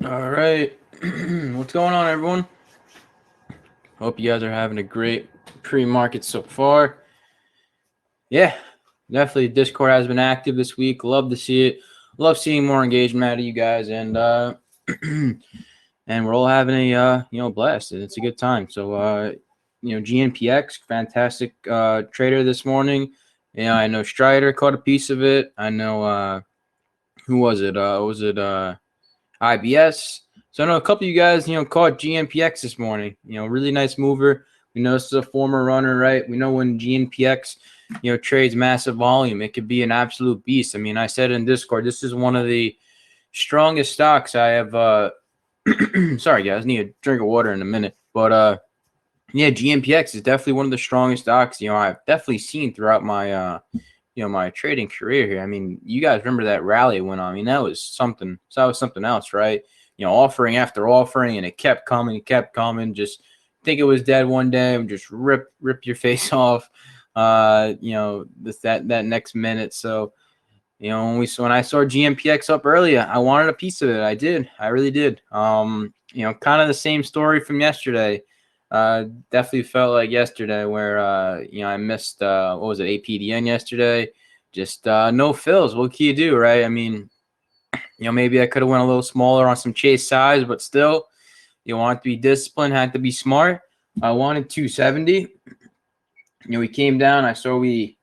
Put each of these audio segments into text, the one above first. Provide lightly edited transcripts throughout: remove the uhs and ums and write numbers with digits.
All right. What's going on, everyone? Hope you guys are having a great pre-market so far. Yeah, definitely Discord has been active this week. Love to see it. Love seeing more engagement out of you guys, and and we're all having a blast. It's a good time. So Gnpx, fantastic trader this morning. Yeah, I know Strider caught a piece of it. I know who was it? IBS. So I know a couple of you guys, caught GNPX this morning. Really nice mover. We know this is a former runner, right? We know when GNPX, trades massive volume, it could be an absolute beast. I mean, I said in Discord, this is one of the strongest stocks I have. Sorry, guys, need a drink of water in a minute. But yeah, GNPX is definitely one of the strongest stocks. I've definitely seen throughout my my trading career here. I mean, you guys remember that rally went on. I mean, that was something. So that was something else, right? Offering after offering, and it kept coming. Just think it was dead one day, and just rip your face off. That next minute. So when I saw GMPX up earlier, I wanted a piece of it. I did. I really did. Kind of the same story from yesterday. Definitely felt like yesterday where I missed what was it, APDN yesterday. Just no fills. What can you do, right? I mean, maybe I could have went a little smaller on some chase size, but still, you want to be disciplined, had to be smart. I wanted 270. We came down. I saw we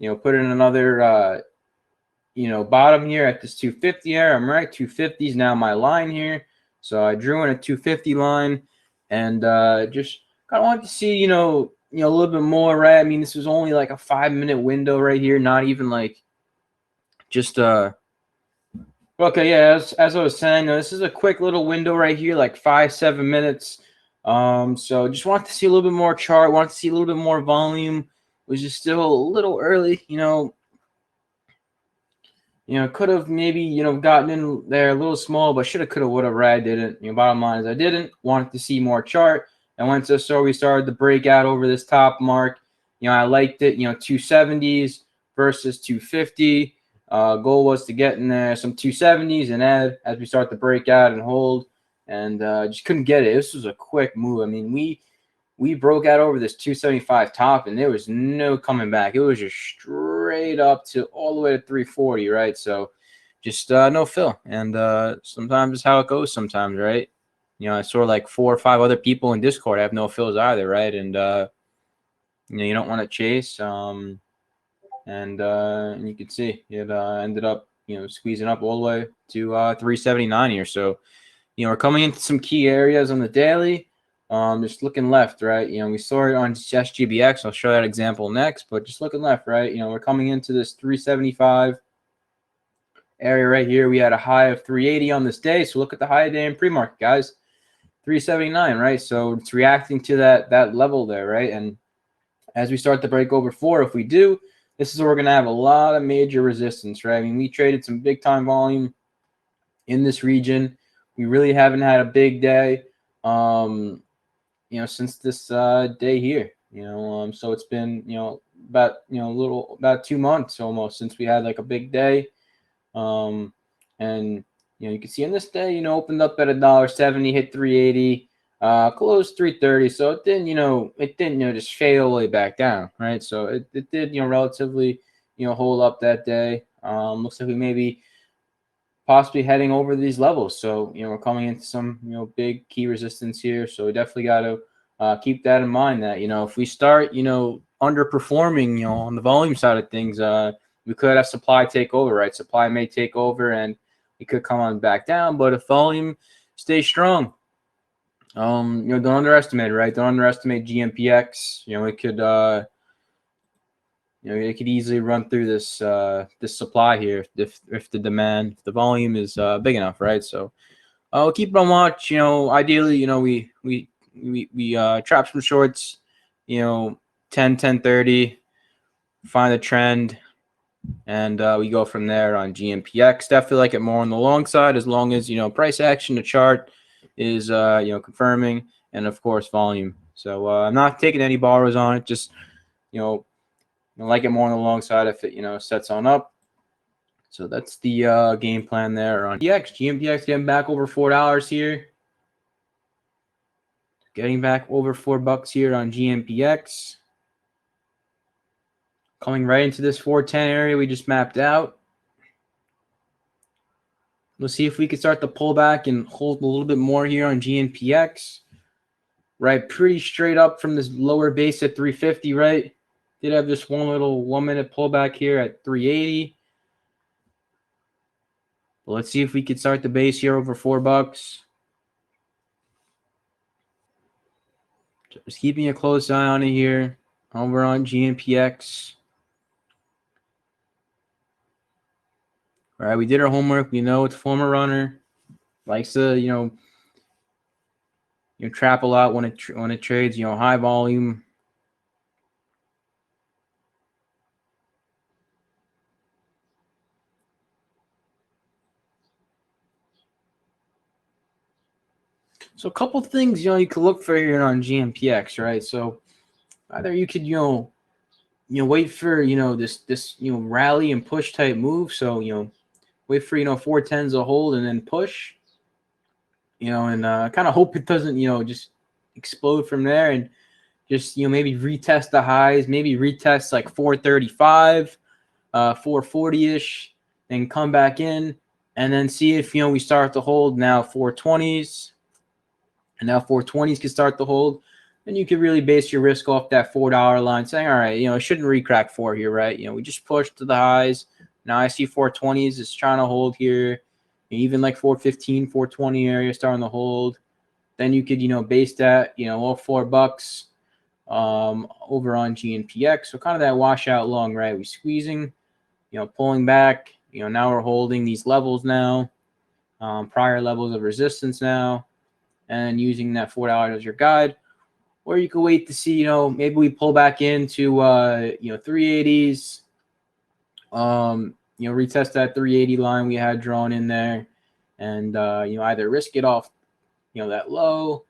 put in another bottom here at this 250 area. I'm right. 250 is now my line here. So I drew in a 250 line, and just kind of wanted to see, a little bit more, right? I mean, this was only like a 5-minute window right here, not even like just okay, yeah. As I was saying, this is a quick little window right here, like 5-7 minutes. So just wanted to see a little bit more chart, wanted to see a little bit more volume. It was just still a little early, could have maybe, gotten in there a little small, but should have, could have, would have, right? Didn't. Bottom line is I didn't. Wanted to see more chart. And once we started to break out over this top mark, I liked it, 270s versus 250. Goal was to get in there some 270s and add as we start to break out and hold. And just couldn't get it. This was a quick move. I mean, we broke out over this 275 top, and there was no coming back. It was just straight up to all the way to 340, right? So just no fill. And sometimes it's how it goes sometimes, right? I saw like 4 or 5 other people in Discord have no fills either, right? And you don't want to chase. And you can see it ended up squeezing up all the way to 379 here. So we're coming into some key areas on the daily. Just looking left, right? We saw it on SGBX. I'll show that example next, but just looking left, right? We're coming into this 375 area right here. We had a high of 380 on this day. So look at the high day in pre-market, guys. 379, right? So it's reacting to that level there, right? And as we start to break over 4, if we do, this is where we're going to have a lot of major resistance, right? I mean, we traded some big time volume in this region. We really haven't had a big day. Since this day here, so it's been, about 2 months almost since we had like a big day. And you can see in this day, opened up at $1.70, hit 380, closed 330. So it didn't, just fade all the way back down, right? So it did, relatively, hold up that day. Looks like we maybe possibly heading over these levels. So, we're coming into some, big key resistance here. So we definitely got to keep that in mind that, if we start, underperforming, on the volume side of things, we could have supply take over, right? Supply may take over and it could come on back down. But if volume stays strong, don't underestimate it, right? Don't underestimate GMPX. It could, it could easily run through this this supply here if the demand, if the volume is big enough, right? So I'll keep it on watch. Ideally, we trap some shorts, 10-30, find a trend, and we go from there on GMPX. Definitely like it more on the long side as long as price action, the chart is confirming, and of course volume. So I'm not taking any borrows on it. Just I like it more on the long side if it sets on up. So that's the game plan there on GMPX getting back over $4 here. Getting back over $4 here on GMPX. Coming right into this 410 area we just mapped out. We'll see if we can start to pull back and hold a little bit more here on GNPX. Right, pretty straight up from this lower base at 350, right? Did have this one little 1 minute pullback here at 380. But let's see if we could start the base here over $4. Just keeping a close eye on it here over on GNPX. All right, we did our homework. We know it's a former runner. Likes to, trap a lot when it trades, high volume. So a couple things, you could look for here on GMPX, right? So either you could, wait for, this rally and push type move. So, wait for, 410s to hold and then push, and kind of hope it doesn't, just explode from there, and just, maybe retest the highs, maybe retest like 435, 440-ish, and come back in and then see if, we start to hold now 420s. And now 420s can start to hold. And you could really base your risk off that $4 line, saying, all right, it shouldn't recrack 4 here, right? We just pushed to the highs. Now I see 420s is trying to hold here. Even like 415, 420 area starting to hold. Then you could, base that, all $4 over on GNPX. So kind of that washout long, right? We're squeezing, pulling back. Now we're holding these levels now, prior levels of resistance now, and using that $4 as your guide. Or you could wait to see, maybe we pull back into, 380s, retest that 380 line we had drawn in there, and, either risk it off, that low,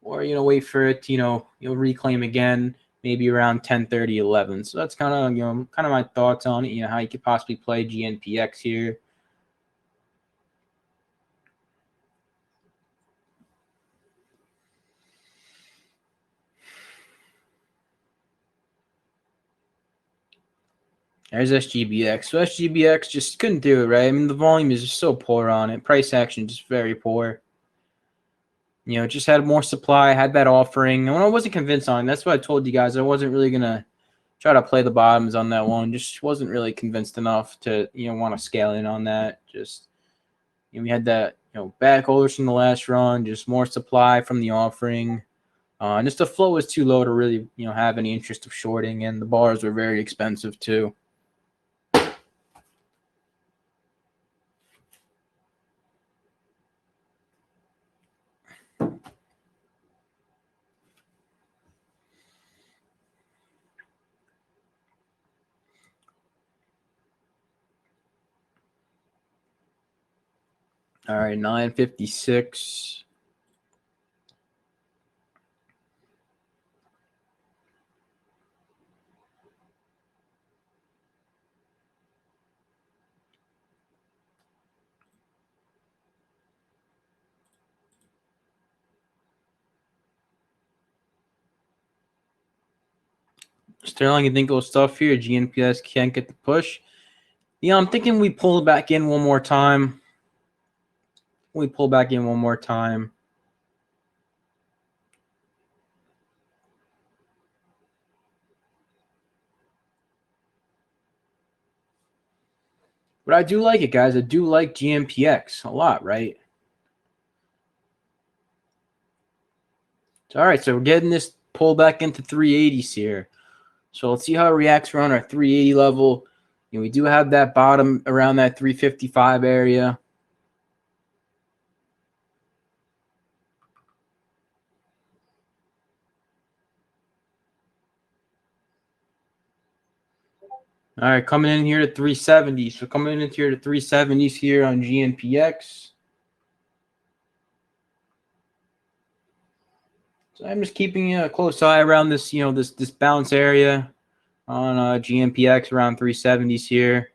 or, wait for it to, reclaim again, maybe around 10:30, 11. So that's kind of, my thoughts on it, how you could possibly play GNPX here. There's SGBX. So SGBX just couldn't do it, right? I mean, the volume is just so poor on it. Price action just very poor. Just had more supply, had that offering. And I wasn't convinced on it. That's what I told you guys. I wasn't really going to try to play the bottoms on that one. Just wasn't really convinced enough to, want to scale in on that. Just, we had that, back holders from the last run, just more supply from the offering. And just the flow was too low to really, have any interest of shorting. And the bars were very expensive too. All right, 956. Sterling and Dinko stuff here. GNPS can't get the push. I'm thinking we pull back in one more time. We pull back in one more time. But I do like it, guys. I do like GNPX a lot, right? So, all right, so we're getting this pull back into 380s here. So let's see how it reacts around our 380 level. We do have that bottom around that 355 area. All right, coming in here to 370. So coming in here to 370s here on GNPX. So I'm just keeping a close eye around this, this bounce area on GNPX around 370s here.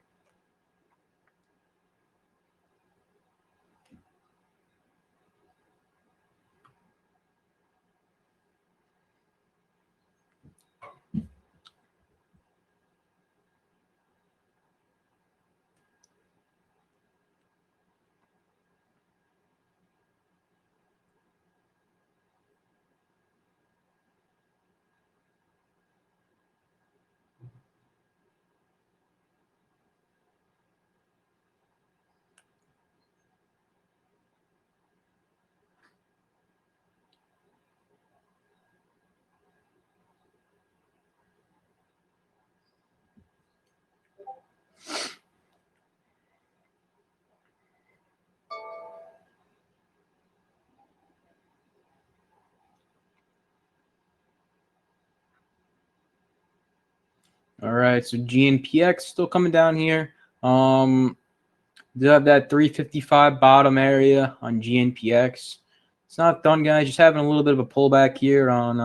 All right, so Gnpx still coming down here. Do have that 355 bottom area on Gnpx. It's not done, guys. Just having a little bit of a pullback here on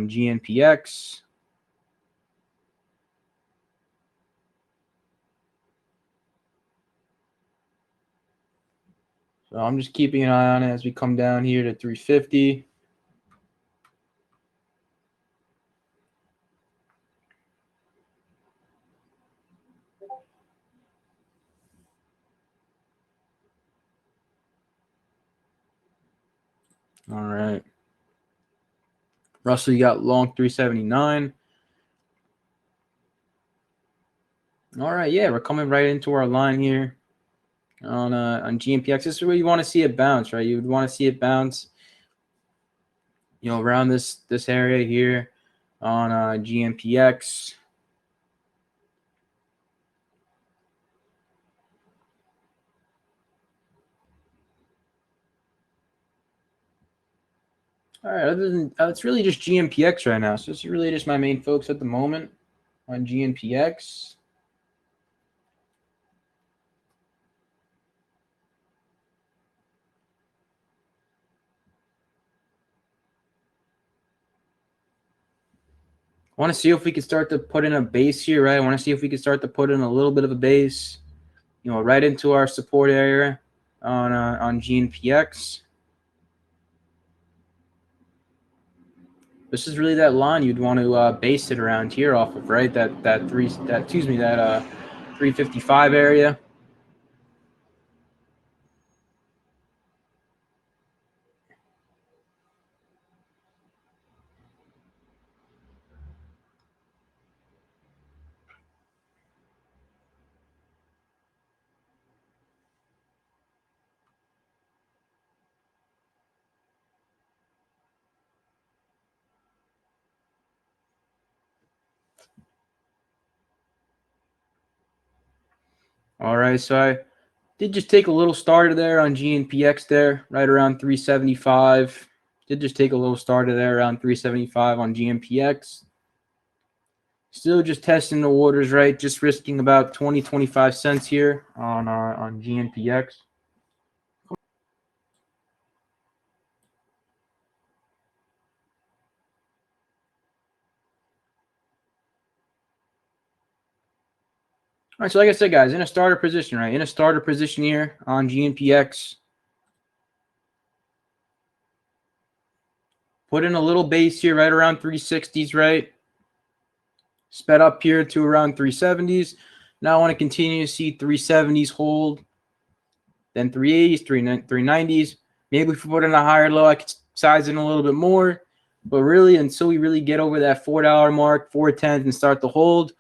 Gnpx. So I'm just keeping an eye on it as we come down here to 350. All right. Russell, you got long 379. All right, yeah, we're coming right into our line here on Gnpx. This is where you want to see it bounce, right? You would want to see it bounce, around this area here on Gnpx. All right, other than it's really just Gnpx right now. So it's really just my main focus at the moment on Gnpx. I want to see if we could start to put in a base here, right? I want to see if we could start to put in a little bit of a base, right into our support area on Gnpx. This is really that line you'd want to base it around here off of, right? That 355 area. All right, so I did just take a little starter there on Gnpx there, right around 375. Did just take a little starter there around 375 on Gnpx. Still just testing the waters, right? Just risking about 20-25 cents here on Gnpx. All right, so like I said, guys, in a starter position, right? In a starter position here on Gnpx. Put in a little base here, right around 360s, right? Sped up here to around 370s. Now I want to continue to see 370s hold, then 380s, 390s. Maybe if we put in a higher low, I could size in a little bit more. But really, until we really get over that $4 mark, 410s, and start to hold,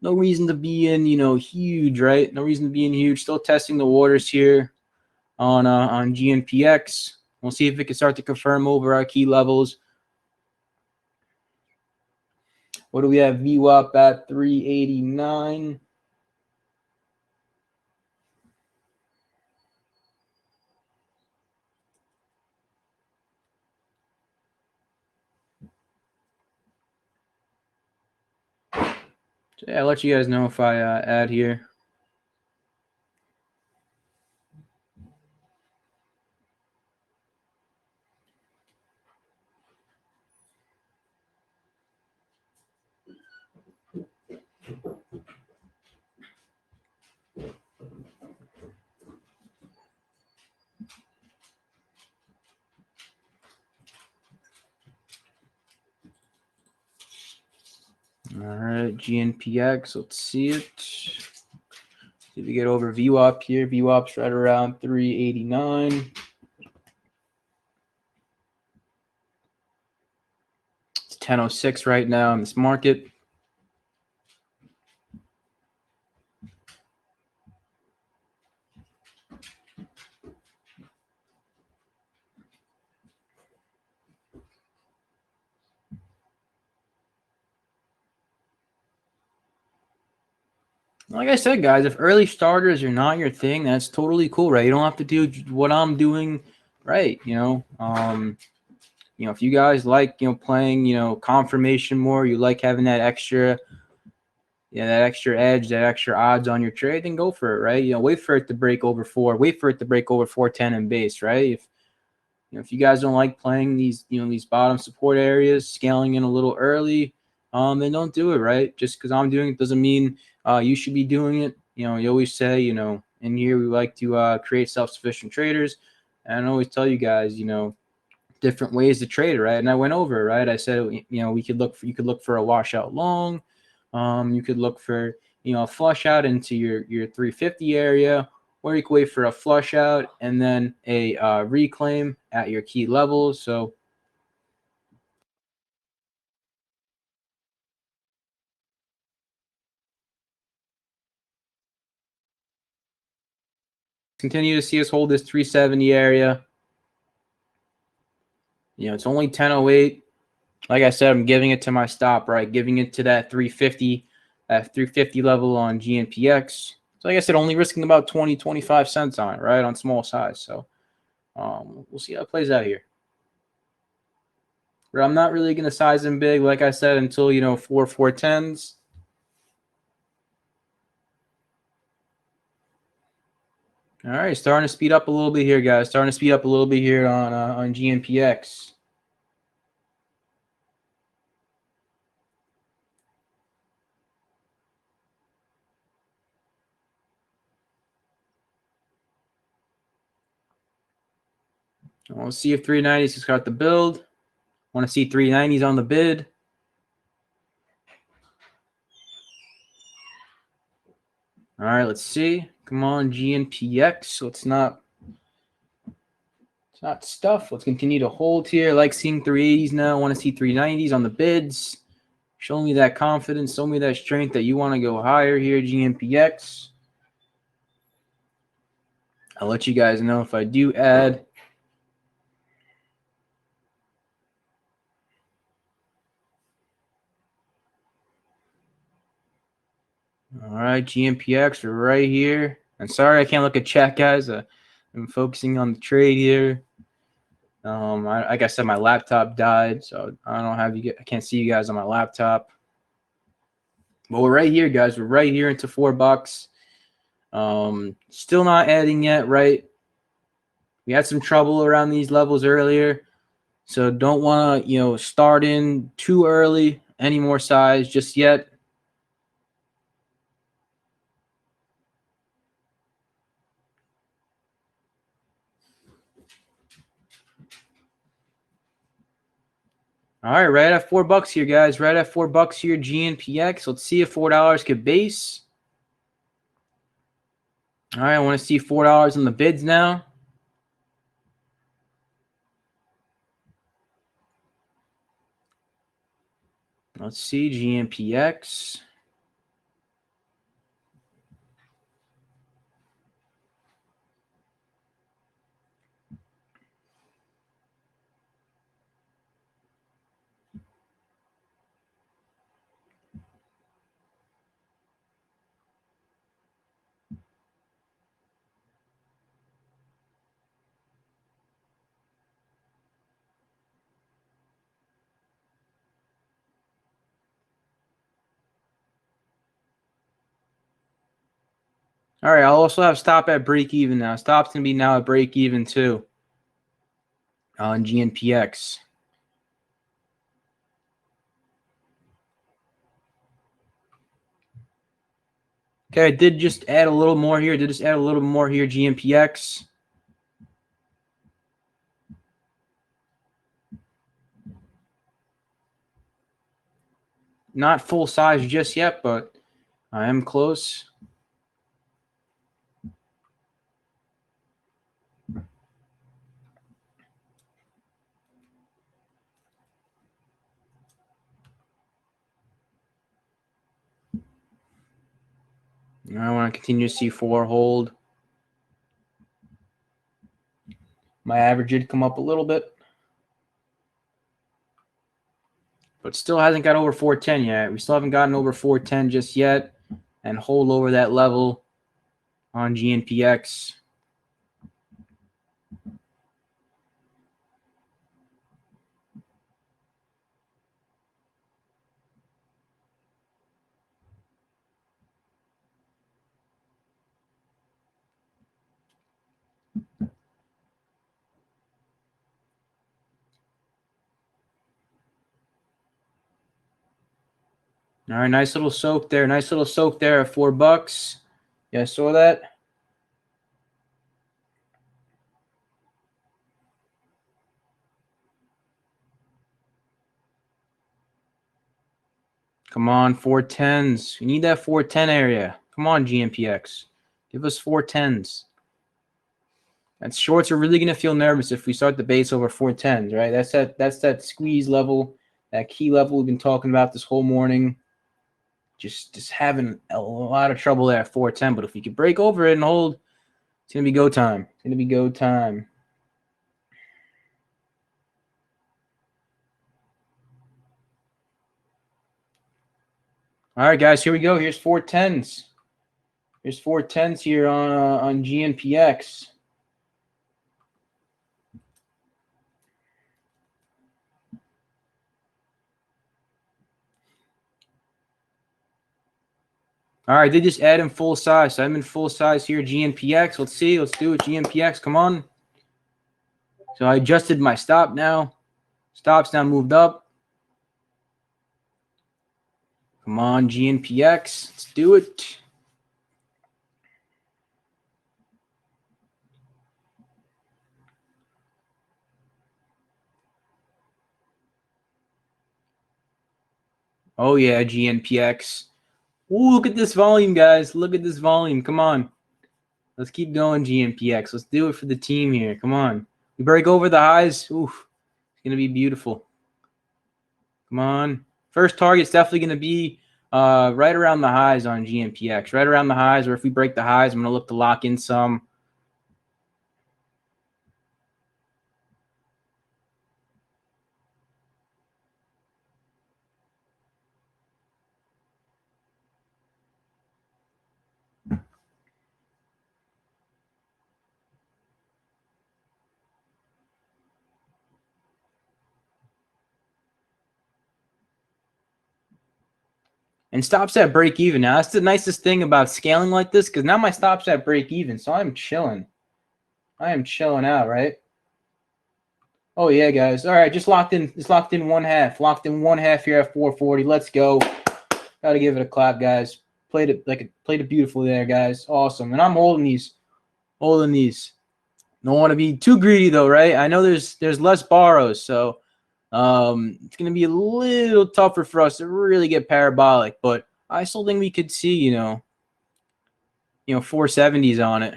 no reason to be in, huge, right? No reason to be in huge. Still testing the waters here on Gnpx. We'll see if it can start to confirm over our key levels. What do we have? VWAP at 389. So yeah, I'll let you guys know if I add here. All right, Gnpx, let's see it. See if we get over VWAP here. VWAP's right around 389. It's 10:06 right now in this market. Like I said, guys, if early starters are not your thing, that's totally cool, right? You don't have to do what I'm doing, right? If you guys like, playing, confirmation more, you like having that extra, that extra edge, that extra odds on your trade, then go for it, right? Wait for it to break over 4, wait for it to break over 410 in base, right? If you guys don't like playing these, these bottom support areas, scaling in a little early, then don't do it, right? Just because I'm doing it doesn't mean you should be doing it. You always say, in here we like to create self-sufficient traders, and I always tell you guys, different ways to trade, right? And I went over it, right? I said, you could look for a washout long, you could look for a flush out into your 350 area, or you could wait for a flush out and then a reclaim at your key levels. So continue to see us hold this 370 area. It's only 1008. Like I said, I'm giving it to my stop, right? Giving it to that 350, level on Gnpx. So like I said, only risking about 20, 25 cents on it, right? On small size. So we'll see how it plays out here. But I'm not really going to size them big, like I said, until, 410s. All right, starting to speed up a little bit here, guys. Starting to speed up a little bit here on Gnpx. I want to see if 390s can start the build. I want to see 390s on the bid. All right, let's see. Come on, Gnpx. So it's not stuff. Let's continue to hold here. I like seeing 380s now. I want to see 390s on the bids. Show me that confidence. Show me that strength that you want to go higher here, Gnpx. I'll let you guys know if I do add. All right, Gnpx, we're right here. And sorry I can't look at chat, guys. I'm focusing on the trade here. Like I said, my laptop died, so I don't have you. I can't see you guys on my laptop. But we're right here, guys. We're right here into $4. Still not adding yet, right? We had some trouble around these levels earlier, so don't want to start in too early. Any more size just yet. All right, right at $4 here, guys. Right at $4 here, Gnpx. Let's see if $4 could base. All right, I want to see $4 on the bids now. Let's see, Gnpx. All right, I'll also have stop at break even now. Stop's going to be now at break even too on Gnpx. Okay, I did just add a little more here. Gnpx. Not full size just yet, but I am close. I want to continue to see 4 hold. My average did come up a little bit, but still hasn't got over 410 yet. We still haven't gotten over 410 just yet, and hold over that level on Gnpx. All right, nice little soak there. Nice little soak there at $4. Yeah, I saw that. Come on, 410s. We need that 410 area. Come on, Gnpx. Give us 410s. And shorts are really gonna feel nervous if we start the base over 410s, right? That's that squeeze level, that key level we've been talking about this whole morning. Just having a lot of trouble there at 410. But if we could break over it and hold, it's gonna be go time. It's gonna be go time. All right, guys, here we go. Here's 410s. Here's 410s here on Gnpx. All right, they just add in full size. So I'm in full size here, Gnpx. Let's see. Let's do it, Gnpx. Come on. So I adjusted my stop now. Stop's now moved up. Come on, Gnpx. Let's do it. Oh, yeah, Gnpx. Ooh, look at this volume, guys. Look at this volume. Come on. Let's keep going, Gnpx. Let's do it for the team here. Come on. We break over the highs. Oof. It's going to be beautiful. Come on. First target's definitely going to be right around the highs on Gnpx. Right around the highs, or if we break the highs, I'm going to look to lock in some. And stops at break even. Now, that's the nicest thing about scaling like this, because now my stop's at break even, so I'm chilling. I am chilling out, right? Oh, yeah, guys. All right, just locked in. Just locked in one half. Locked in one half here at 440. Let's go. Got to give it a clap, guys. Played it beautifully there, guys. Awesome. And I'm holding these. Holding these. Don't want to be too greedy, though, right? I know there's less borrows, so it's going to be a little tougher for us to really get parabolic, but I still think we could see, you know, 470s on it.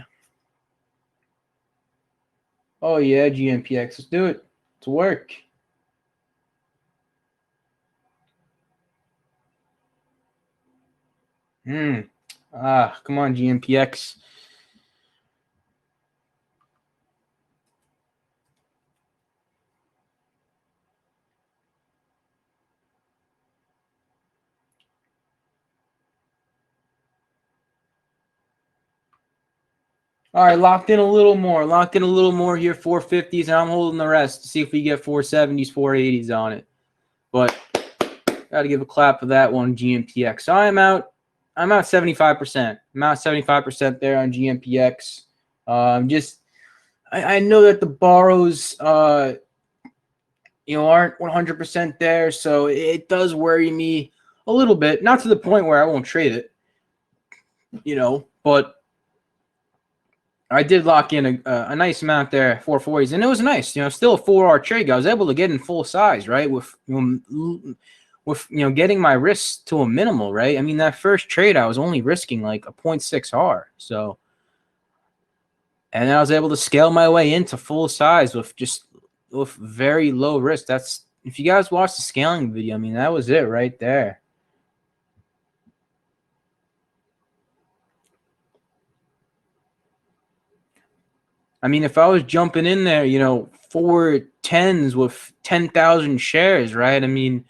Oh, yeah, Gnpx. Let's do it. Let's work. Come on, Gnpx. All right, locked in a little more. Locked in a little more here, 450s, and I'm holding the rest to see if we get 470s, 480s on it. But got to give a clap for that one, Gnpx. So I'm out 75%. I'm out 75% there on Gnpx. I know that the borrows, aren't 100% there, so it does worry me a little bit. Not to the point where I won't trade it, but I did lock in a nice amount there, 440s, and it was nice. Still a 4-hour trade. I was able to get in full size, right, with getting my risks to a minimal, right? I mean, that first trade I was only risking like a 0.6R, so, and then I was able to scale my way into full size with very low risk. That's, if you guys watch the scaling video, I mean, that was it right there. I mean, if I was jumping in there, 410s with 10,000 shares, right? I mean,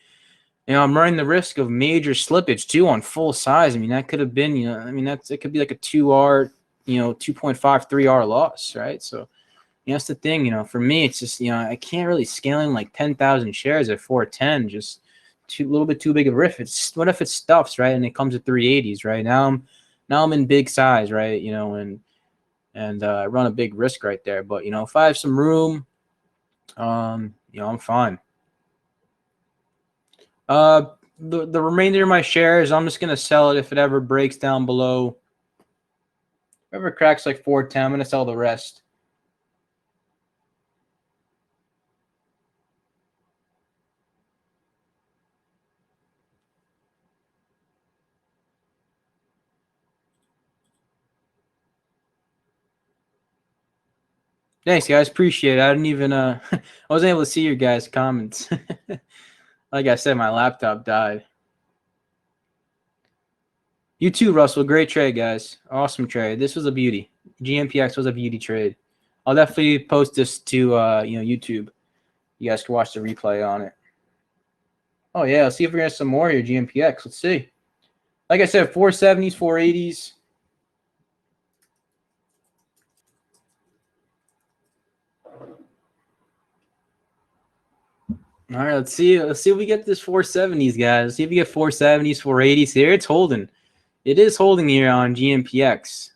I'm running the risk of major slippage too on full size. I mean, that could have been, it could be like a 2R, 2.53R loss, right? So, that's the thing, for me, it's just, I can't really scale in like 10,000 shares at 410, just a little bit too big of a risk. What if it stuffs, right? And it comes at 380s, right? Now I'm in big size, right? And run a big risk right there. But, if I have some room, I'm fine. the remainder of my shares, I'm just gonna sell it if it ever breaks down below. If it ever cracks like 410, I'm gonna sell the rest. Thanks, guys. Appreciate it. I didn't even I wasn't able to see your guys' comments. Like I said, my laptop died. You too, Russell. Great trade, guys. Awesome trade. This was a beauty. Gnpx was a beauty trade. I'll definitely post this to YouTube. You guys can watch the replay on it. Oh yeah, let's see if we're gonna get some more here. Gnpx. Let's see. Like I said, 470s, 480s. All right, let's see. Let's see if we get this 470s, guys. Let's see if we get 470s, 480s here. It's holding. It is holding here on Gnpx.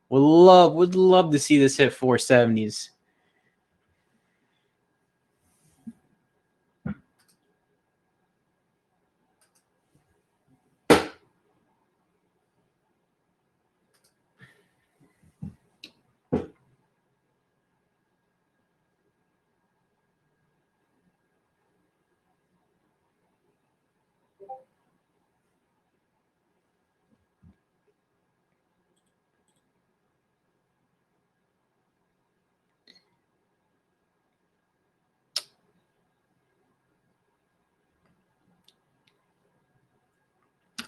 Would love to see this hit 470s.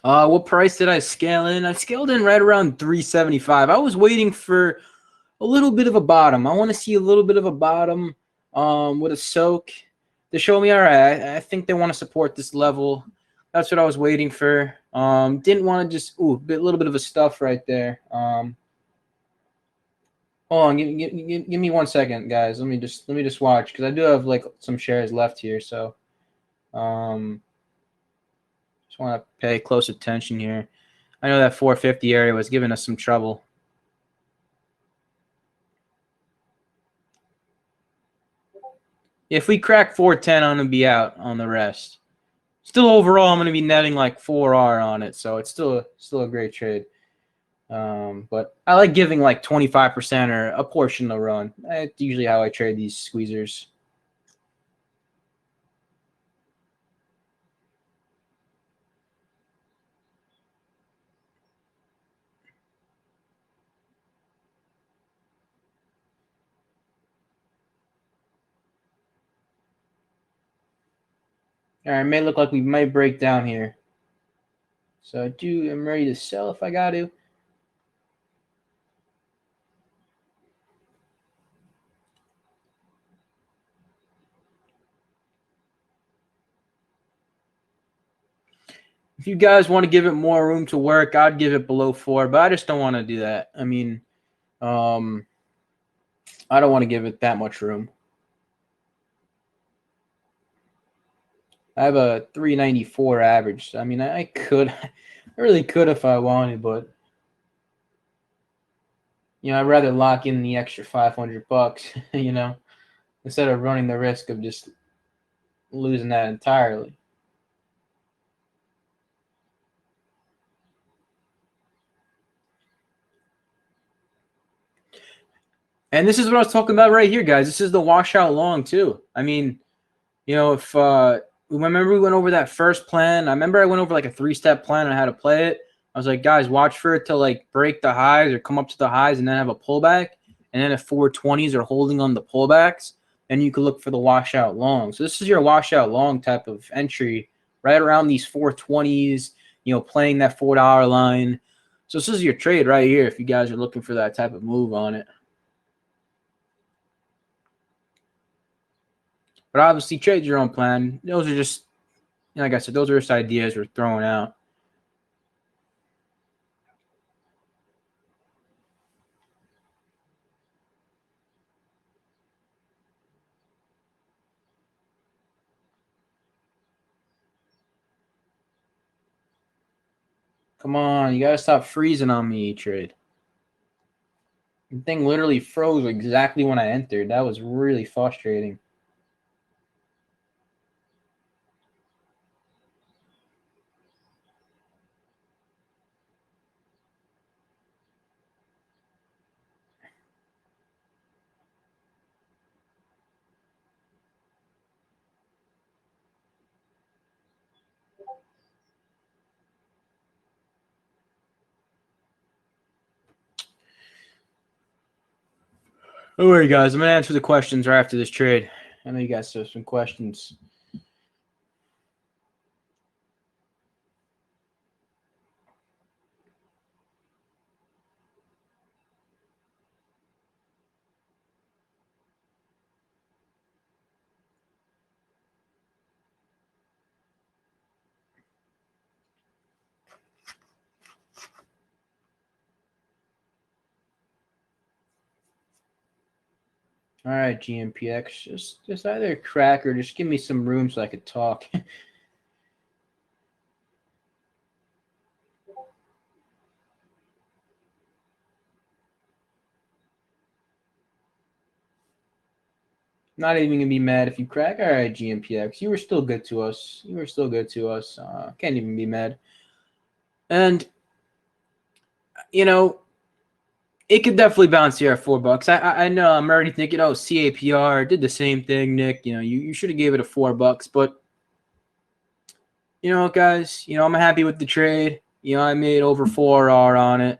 What price did I scale in? I scaled in right around 375. I was waiting for a little bit of a bottom. I want to see a little bit of a bottom with a soak to show me, all right, I think they want to support this level. That's what I was waiting for. Didn't want to just, a little bit of a stuff right there. Hold on, give me 1 second, guys. Let me just watch because I do have like some shares left here. So just want to pay close attention here. I know that 450 area was giving us some trouble. If we crack 410, I'm going to be out on the rest. Still overall, I'm going to be netting like 4R on it, so it's still a great trade. But I like giving like 25% or a portion of the run. That's usually how I trade these squeezers. All right, it may look like we might break down here. So I'm ready to sell if I got to. If you guys want to give it more room to work, I'd give it below 4, but I just don't want to do that. I mean, I don't want to give it that much room. I have a 394 average. I mean, I really could if I wanted, but I'd rather lock in the extra $500, instead of running the risk of just losing that entirely. And this is what I was talking about right here, guys. This is the washout long too. I mean, if remember we went over that first plan. I remember I went over like a 3-step plan on how to play it. I was like, guys, watch for it to like break the highs or come up to the highs and then have a pullback. And then if 420s are holding on the pullbacks, then you could look for the washout long. So this is your washout long type of entry right around these 420s, playing that $4 line. So this is your trade right here if you guys are looking for that type of move on it. But obviously, trade your own plan. Those are just, like I said, those are just ideas we're throwing out. Come on, you gotta stop freezing on me, Etrade. The thing literally froze exactly when I entered. That was really frustrating. Don't worry, guys. I'm gonna answer the questions right after this trade. I know you guys have some questions. All right, Gnpx, just either crack or just give me some room so I could talk. Not even gonna be mad if you crack. All right, Gnpx, you were still good to us. You were still good to us. Can't even be mad. And you know, it could definitely bounce here at $4. I know I'm already thinking, oh, CAPR did the same thing, Nick. You know, you should have gave it a $4, but you know, guys, you know, I'm happy with the trade. You know, I made over 4R on it.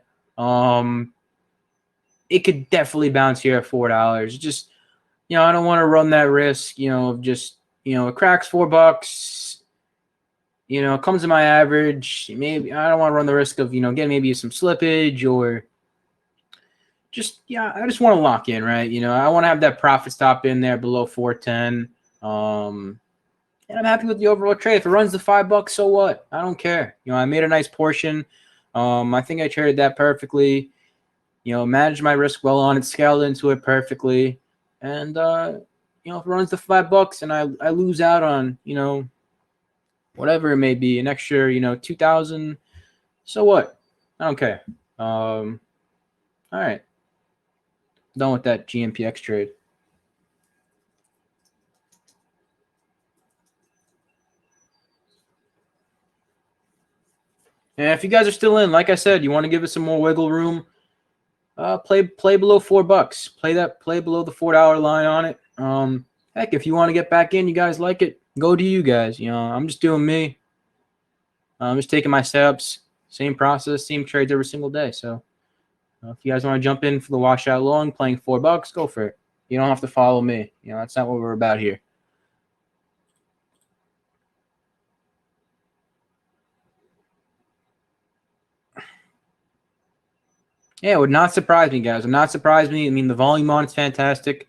It could definitely bounce here at $4. Just, you know, I don't want to run that risk, you know, of just, you know, it cracks $4, you know, it comes to my average. Maybe I don't want to run the risk of, you know, getting maybe some slippage or just, yeah, I just want to lock in, right? You know, I want to have that profit stop in there below 410. And I'm happy with the overall trade. If it runs the $5, so what? I don't care. You know, I made a nice portion. I think I traded that perfectly. You know, managed my risk well on it, scaled into it perfectly. And you know, if it runs the $5 and I lose out on, you know, whatever it may be, an extra, you know, 2,000, so what? I don't care. All right. Done with that Gnpx trade. And if you guys are still in, like I said, you want to give it some more wiggle room, play below $4. Play below the $4 line on it. Heck, if you want to get back in, you guys like it, go to you guys. You know, I'm just doing me. I'm just taking my steps, same process, same trades every single day. So if you guys want to jump in for the washout long, playing $4, go for it. You don't have to follow me. You know, that's not what we're about here. Yeah, it would not surprise me, guys. It would not surprise me. I mean, the volume on it's fantastic.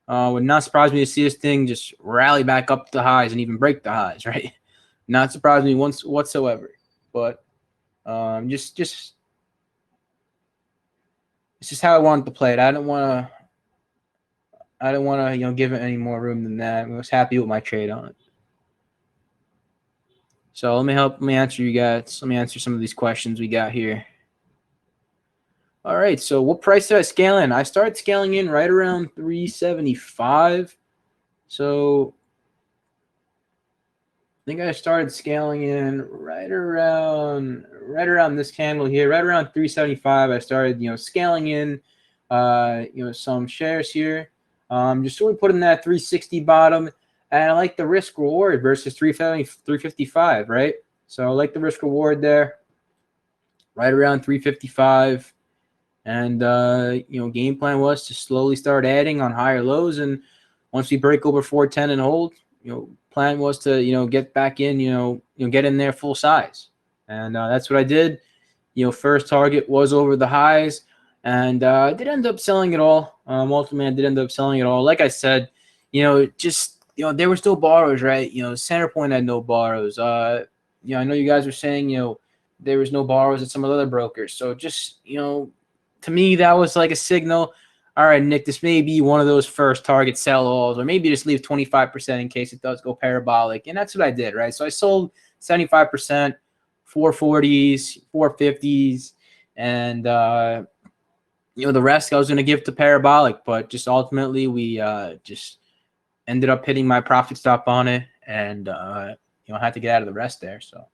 Would not surprise me to see this thing just rally back up to the highs and even break the highs, right? Not surprise me once whatsoever. But just it's just how I wanted to play it. I don't want to, you know, give it any more room than that. I was happy with my trade on it. So let me answer you guys. Let me answer some of these questions we got here. All right, so what price did I scale in? I started scaling in right around 375. So I think I started scaling in right around this candle here, right around 375. I started, you know, scaling in, you know, some shares here. Just sort of putting that 360 bottom, and I like the risk reward versus 370, 355, right? So I like the risk reward there, right around 355. And you know, game plan was to slowly start adding on higher lows, and once we break over 410 and hold, you know, plan was to, you know, get back in, you know, get in there full size, and that's what I did. You know, first target was over the highs, and I did end up selling it all. Ultimately, I did end up selling it all. Like I said, you know, just, you know, there were still borrows, right? You know, Centerpoint had no borrows. You know, I know you guys were saying, you know, there was no borrows at some of the other brokers. So just, you know, to me, that was like a signal. All right, Nick, this may be one of those first target sell-alls, or maybe just leave 25% in case it does go parabolic. And that's what I did, right? So I sold 75%, 440s, 450s, and you know, the rest I was going to give to parabolic, but just ultimately we just ended up hitting my profit stop on it, and you know, I had to get out of the rest there. So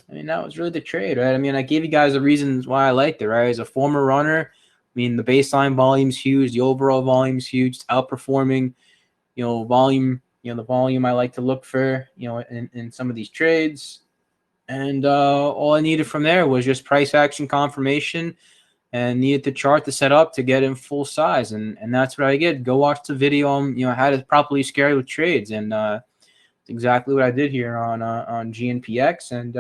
I mean, that was really the trade, right? I mean, I gave you guys the reasons why I liked it, right? As a former runner, I mean, the baseline volume's huge, the overall volume's huge, it's outperforming, you know, volume, you know, the volume I like to look for, you know, in some of these trades. And all I needed from there was just price action confirmation and needed the chart to set up to get in full size, and that's what I did. Go watch the video on how to properly scale with trades, and exactly what I did here on Gnpx, and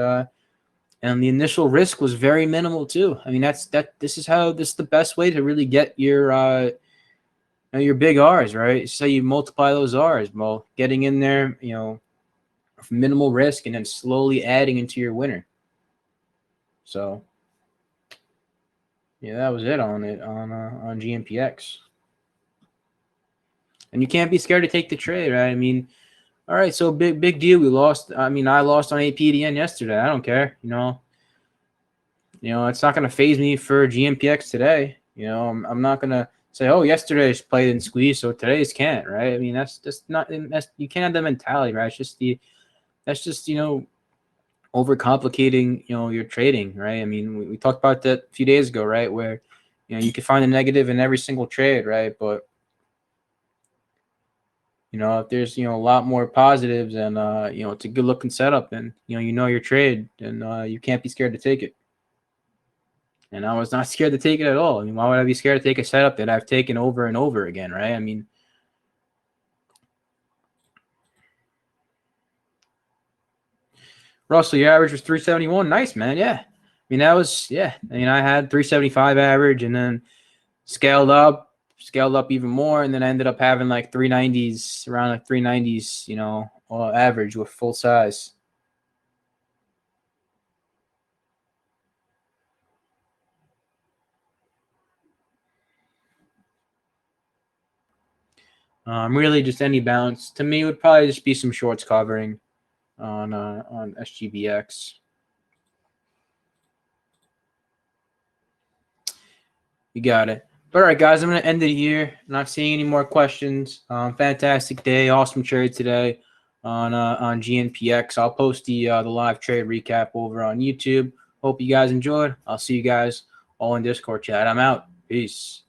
the initial risk was very minimal too. I mean, this is the best way to really get your big R's, right? So you multiply those R's, well, getting in there, minimal risk, and then slowly adding into your winner. So yeah, that was it on Gnpx. And you can't be scared to take the trade, right? I mean, all right, so big deal. We lost. I mean, I lost on APDN yesterday. I don't care. It's not going to phase me for Gnpx today. I'm not going to say, oh, yesterday's played and squeezed, so today's can't, right? I mean, that's you can't have that mentality, right? That's just overcomplicating, your trading, right? I mean, we talked about that a few days ago, right? Where, you can find a negative in every single trade, right? But if there's, a lot more positives, and, it's a good looking setup, and, your trade, and you can't be scared to take it. And I was not scared to take it at all. I mean, why would I be scared to take a setup that I've taken over and over again, right? I mean, Russell, your average was 371. Nice, man. Yeah. I mean, I had 375 average, and then scaled up even more, and then I ended up having like 390s, around like 390s, average with full size. Really just any bounce. To me, it would probably just be some shorts covering on SGBX. You got it. All right, guys, I'm going to end it here. Not seeing any more questions. Fantastic day. Awesome trade today on Gnpx. I'll post the live trade recap over on YouTube. Hope you guys enjoyed. I'll see you guys all in Discord chat. I'm out. Peace.